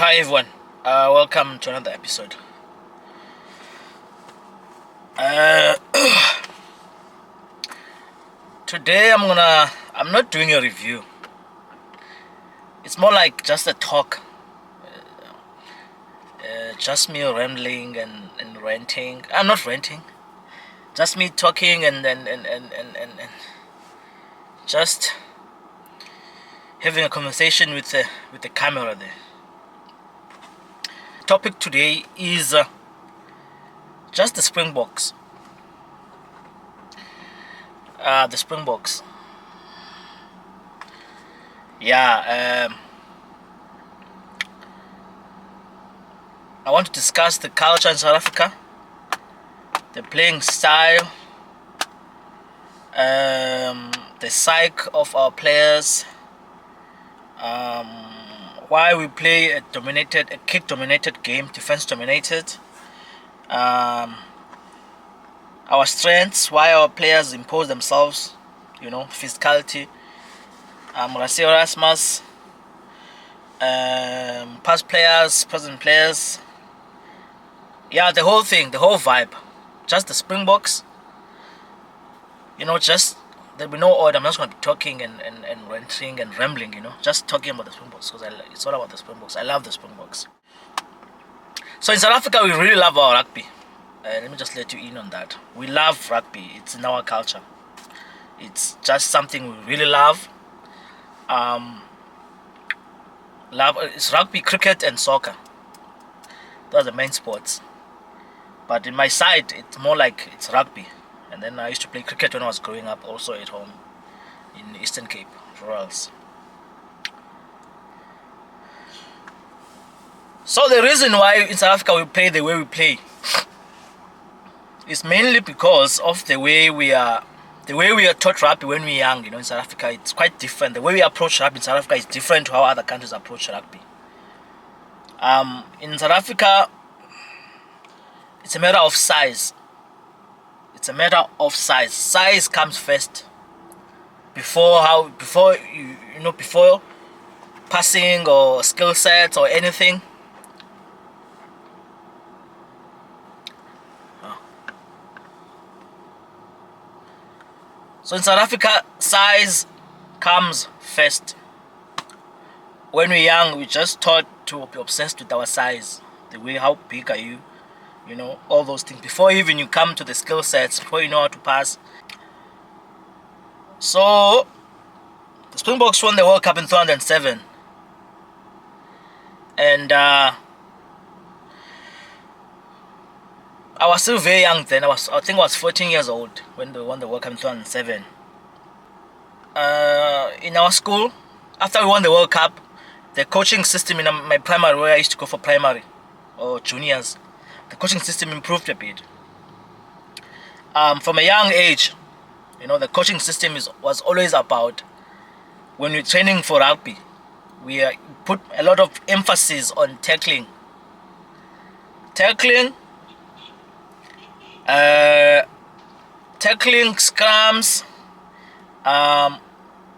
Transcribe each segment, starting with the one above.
Hi everyone, welcome to another episode. Uh, Today I'm not doing a review. It's more like just a talk, just me rambling and ranting. I'm not ranting, just me talking and just having a conversation with the camera there. Topic today is just the Springboks. The Springboks. Yeah, I want to discuss the culture in South Africa, the playing style, the psyche of our players, why we play a kick-dominated game, defense-dominated, our strengths, why our players impose themselves, physicality, Erasmus, past players, present players, yeah, the whole thing, the whole vibe, just the Springboks, just there'll be no order. I'm just going to be talking and ranting and rambling, just talking about the Springboks because it's all about the Springboks. I love the Springboks. So in South Africa, we really love our rugby. Let me just let you in on that. We love rugby. It's in our culture. It's just something we really love. It's rugby, cricket, and soccer. Those are the main sports. But in my side, it's more like it's rugby. And then I used to play cricket when I was growing up, also at home in Eastern Cape, Rurals. So the reason why in South Africa we play the way we play is mainly because of the way we are taught rugby when we're young. In South Africa it's quite different. The way we approach rugby in South Africa is different to how other countries approach rugby. In South Africa, it's a matter of size. Size comes first before passing or skill sets or anything. So in South Africa, size comes first. When we're young, we just taught to be obsessed with our size. The way, how big are you? All those things. Before even you come to the skill sets, before you know how to pass. So, the Springboks won the World Cup in 2007. And I was still very young then. I think I was 14 years old when they won the World Cup in 2007. In our school, after we won the World Cup, the coaching system in my primary, where I used to go for primary or juniors, the coaching system improved a bit. From a young age, the coaching system was always about, when we're training for rugby, we put a lot of emphasis on tackling, scrums,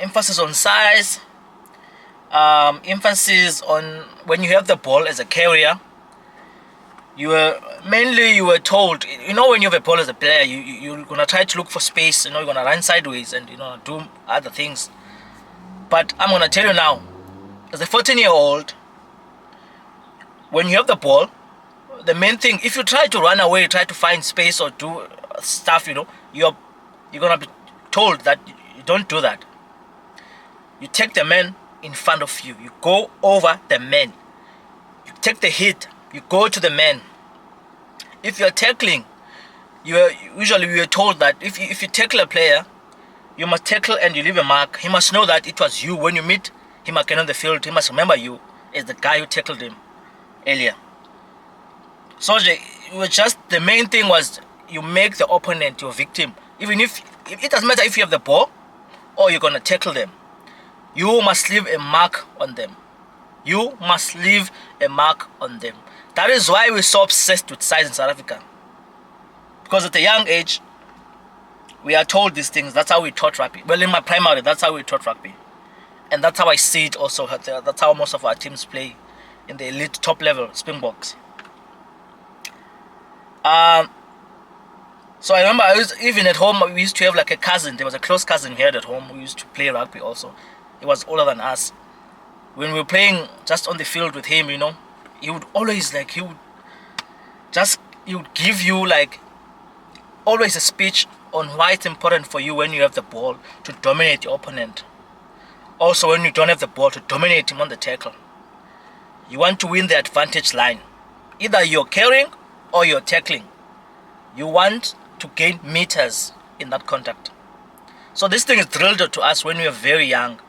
emphasis on size, emphasis on when you have the ball as a carrier. You were told, when you have a ball as a player, you're gonna try to look for space. You're gonna run sideways and do other things. But I'm gonna tell you now, as a 14-year-old, when you have the ball, the main thing, if you try to run away, try to find space or do stuff, you're gonna be told that you don't do that. You take the man in front of you. You go over the man. You take the hit. You go to the man. If you're tackling, we are told that if you tackle a player, you must tackle and you leave a mark. He must know that it was you. When you meet him again on the field, he must remember you as the guy who tackled him earlier. So the main thing was you make the opponent your victim. Even if it doesn't matter if you have the ball or you're gonna tackle them, you must leave a mark on them. That is why we're so obsessed with size in South Africa. Because at a young age, we are told these things. That's how we taught rugby. Well, in my primary, that's how we taught rugby. And that's how I see it also. That's how most of our teams play in the elite top level Springboks. So I remember even at home we used to have like a cousin. There was a close cousin here at home who used to play rugby also. He was older than us. When we were playing just on the field with him, he would always he would give you always a speech on why it's important for you when you have the ball to dominate your opponent. Also, when you don't have the ball, to dominate him on the tackle. You want to win the advantage line. Either you're carrying or you're tackling. You want to gain meters in that contact. So this thing is drilled to us when we are very young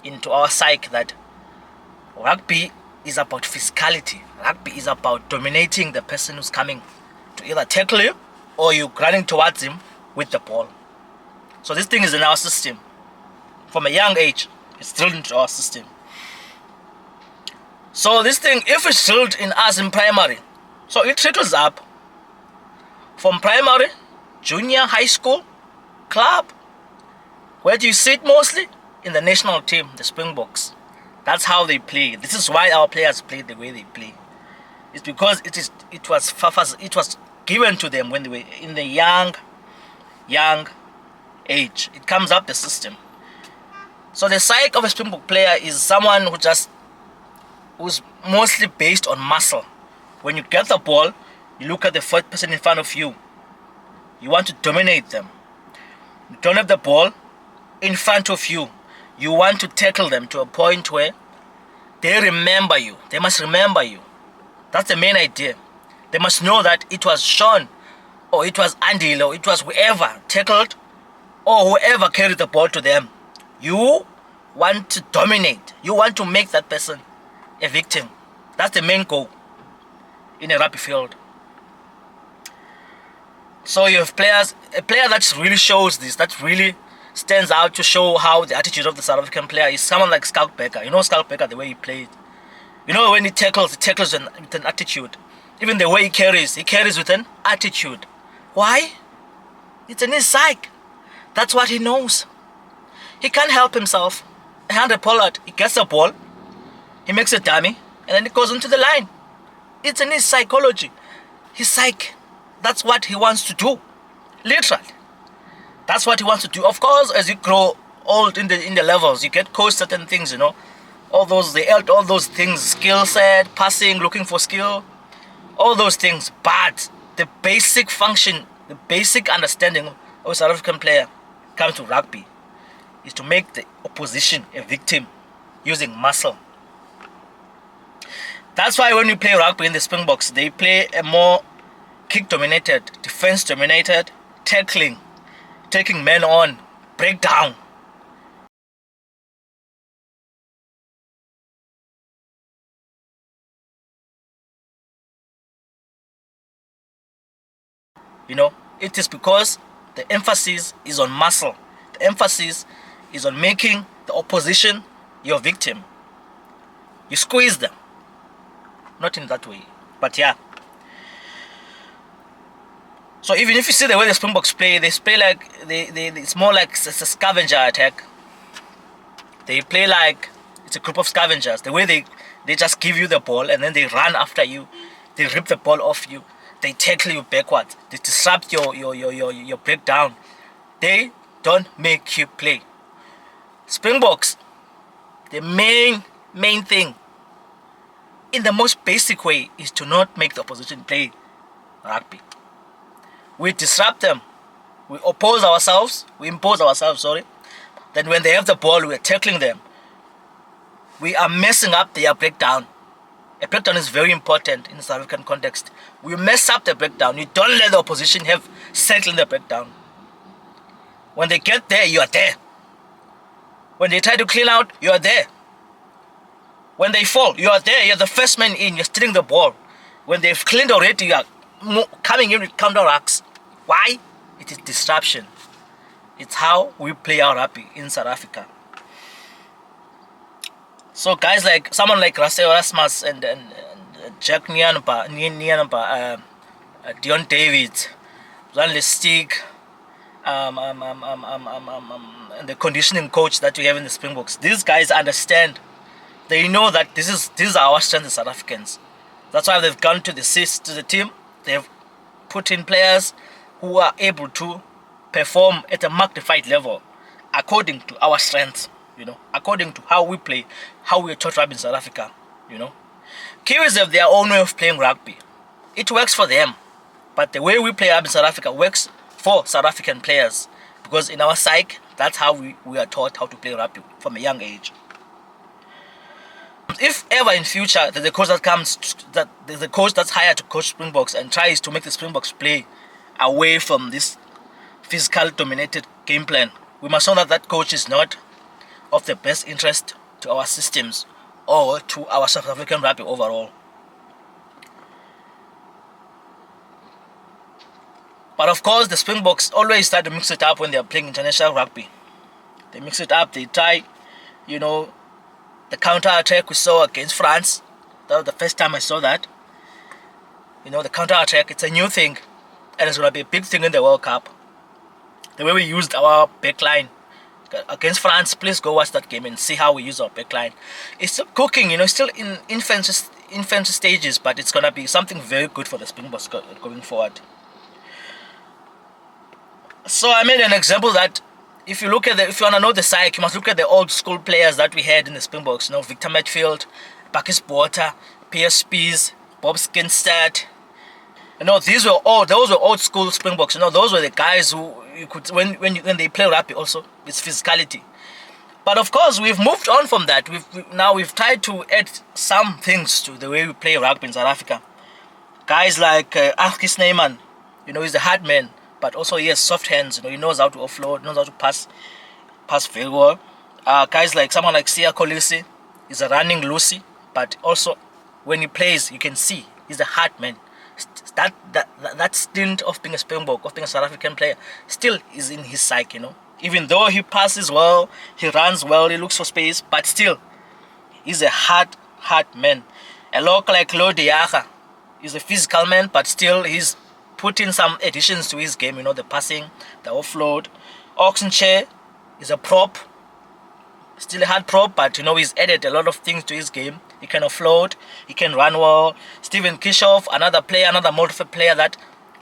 into our psyche that rugby is about physicality. Rugby is about dominating the person who's coming to either tackle you or you running towards him with the ball. So this thing is in our system. From a young age, it's drilled into our system. So this thing, if it's drilled in us in primary, so it trickles up from primary, junior, high school, club. Where do you see it mostly? In the national team, the Springboks. That's how they play. This is why our players play the way they play. It's because it was given to them when they were in the young age. It comes up the system. So the psyche of a Springbok player is someone who's mostly based on muscle. When you get the ball, you look at the first person in front of you. You want to dominate them. You don't have the ball in front of you. You want to tackle them to a point where they remember you. They must remember you. That's the main idea. They must know that it was Sean, or it was Andy, or it was whoever tackled, or whoever carried the ball to them. You want to dominate. You want to make that person a victim. That's the main goal in a rugby field. So you have a player that really shows this, that really stands out to show how the attitude of the South African player is someone like Skalk Becker. You know Skalk Becker, the way he played. When he tackles with an attitude. Even the way he carries with an attitude. Why? It's in his psyche. That's what he knows. He can't help himself. Andre Pollard, he gets the ball, he makes a dummy, and then it goes into the line. It's in his psychology. His psyche. That's what he wants to do. Literally. That's what he wants to do. Of course, as you grow old in the levels, you get coached certain things, All those things, skill set, passing, looking for skill, all those things. But the basic function, the basic understanding of a South African player comes to rugby is to make the opposition a victim using muscle. That's why when we play rugby in the Springboks, they play a more kick-dominated, defense-dominated, tackling, taking men on, breakdown. It is because the emphasis is on muscle. The emphasis is on making the opposition your victim. You squeeze them. Not in that way, but yeah. So even if you see the way the Springboks play, they play like it's more like it's a scavenger attack. They play like it's a group of scavengers. The way they just give you the ball and then they run after you, they rip the ball off you, they tackle you backwards, they disrupt your breakdown. They don't make you play. Springboks, the main thing, in the most basic way, is to not make the opposition play rugby. We disrupt them. We impose ourselves. Then when they have the ball, we are tackling them. We are messing up their breakdown. A breakdown is very important in the South African context. We mess up the breakdown. You don't let the opposition have settled the breakdown. When they get there, you are there. When they try to clean out, you are there. When they fall, you are there. You're the first man in. You're stealing the ball. When they've cleaned already, you are coming in with counter racks. Why? It is disruption. It's how we play our rugby in South Africa. So guys like someone like Russell Erasmus and Jack Nyanpa, Dion David, Jan Lestig, and the conditioning coach that we have in the Springboks. These guys understand They know that this is our strength as South Africans. That's why they've gone to the team. They've put in players who are able to perform at a magnified level according to our strengths, according to how we play, how we are taught rugby in South Africa, Kiwis have their own way of playing rugby. It works for them, but the way we play rugby in South Africa works for South African players, because in our psyche, that's how we are taught how to play rugby from a young age. If ever in future there's a coach there's a coach that's hired to coach Springboks and tries to make the Springboks play away from this physical dominated game plan, we must know that that coach is not of the best interest to our systems or to our South African rugby overall. But of course, the Springboks always try to mix it up when they are playing international rugby. They mix it up, they try, the counter-attack we saw against France. That was the first time I saw that. The counter-attack, it's a new thing. And it's going to be a big thing in the World Cup. The way we used our backline against France, please go watch that game and see how we use our backline. It's still cooking, still in infant stages, but it's going to be something very good for the Springboks going forward. So I made an example that if you want to know the psyche, you must look at the old school players that we had in the Springboks. Victor Matfield, Bakis Botha, P.S. Spies, Bob Skinstad. Those were old school Springboks. Those were the guys who you could when they play rugby also, it's physicality. But of course, we've moved on from that. We've tried to add some things to the way we play rugby in South Africa. Guys like Archie Snyman, he's a hard man, but also he has soft hands. He knows how to offload, knows how to pass very well. Guys like someone like Sia Kolisi, he's a running Lucy, but also when he plays, you can see he's a hard man. That stint of being a Springbok, of being a South African player, still is in his psyche. Even though he passes well, he runs well, he looks for space, but still, he's a hard man. A local like Lodiaga is a physical man, but still he's put in some additions to his game, the passing, the offload. Oxenchair is a prop, still a hard prop, but he's added a lot of things to his game. He can offload, he can run well. Stephen Kishoff, another multiple player that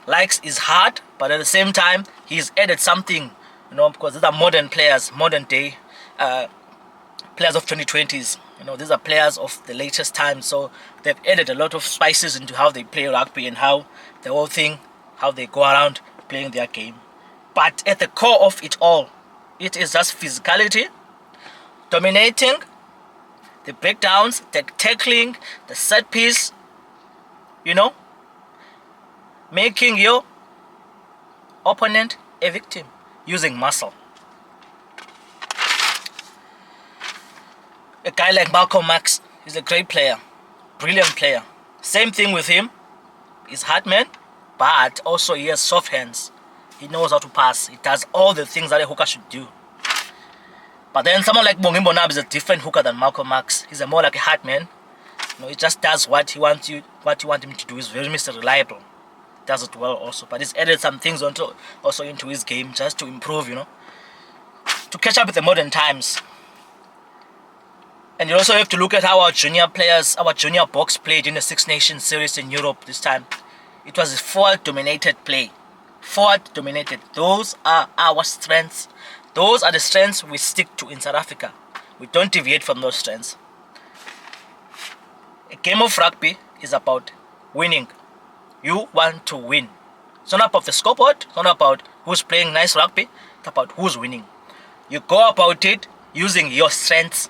likes is hard, but at the same time, he's added something, because these are modern players, modern day players of 2020s. These are players of the latest time, so they've added a lot of spices into how they play rugby and how the whole thing, how they go around playing their game. But at the core of it all, it is just physicality, dominating, the breakdowns, the tackling, the set piece, making your opponent a victim using muscle. A guy like Malcolm Max is a great player, brilliant player. Same thing with him. He's hard man, but also he has soft hands. He knows how to pass. He does all the things that a hooker should do. But then someone like Bongimbo Nab is a different hooker than Malcolm Max. He's more like a hard man. He just does what you want him to do. He's very Mr. Reliable. Does it well also. But he's added some things also into his game just to improve, to catch up with the modern times. And you also have to look at how our junior box played in the Six Nations series in Europe this time. It was a forward-dominated play. Forward-dominated. Those are our strengths. Those are the strengths we stick to in South Africa. We don't deviate from those strengths. A game of rugby is about winning. You want to win. It's not about the scoreboard. It's not about who's playing nice rugby. It's about who's winning. You go about it using your strengths.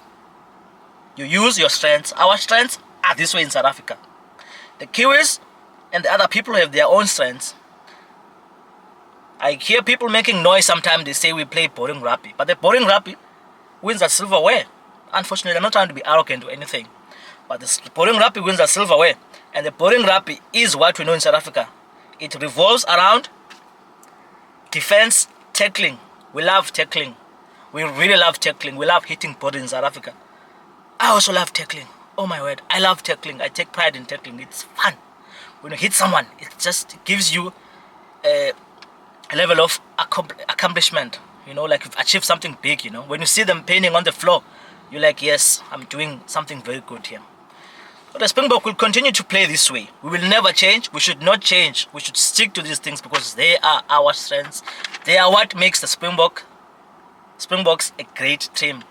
You use your strengths. Our strengths are this way in South Africa. The Kiwis and the other people have their own strengths. I hear people making noise sometimes. They say we play boring rugby. But the boring rugby wins a silverware. Unfortunately, I'm not trying to be arrogant or anything. But the boring rugby wins a silverware. And the boring rugby is what we know in South Africa. It revolves around defense, tackling. We love tackling. We really love tackling. We love hitting bodies in South Africa. I also love tackling. Oh my word, I love tackling. I take pride in tackling. It's fun. When you hit someone, it just gives you a level of accomplishment. Like you've achieved something big. When you see them painting on the floor, you're like, yes, I'm doing something very good here. But the Springbok will continue to play this way. We will never change. We should not change. We should stick to these things because they are our strengths. They are what makes the Springboks a great team.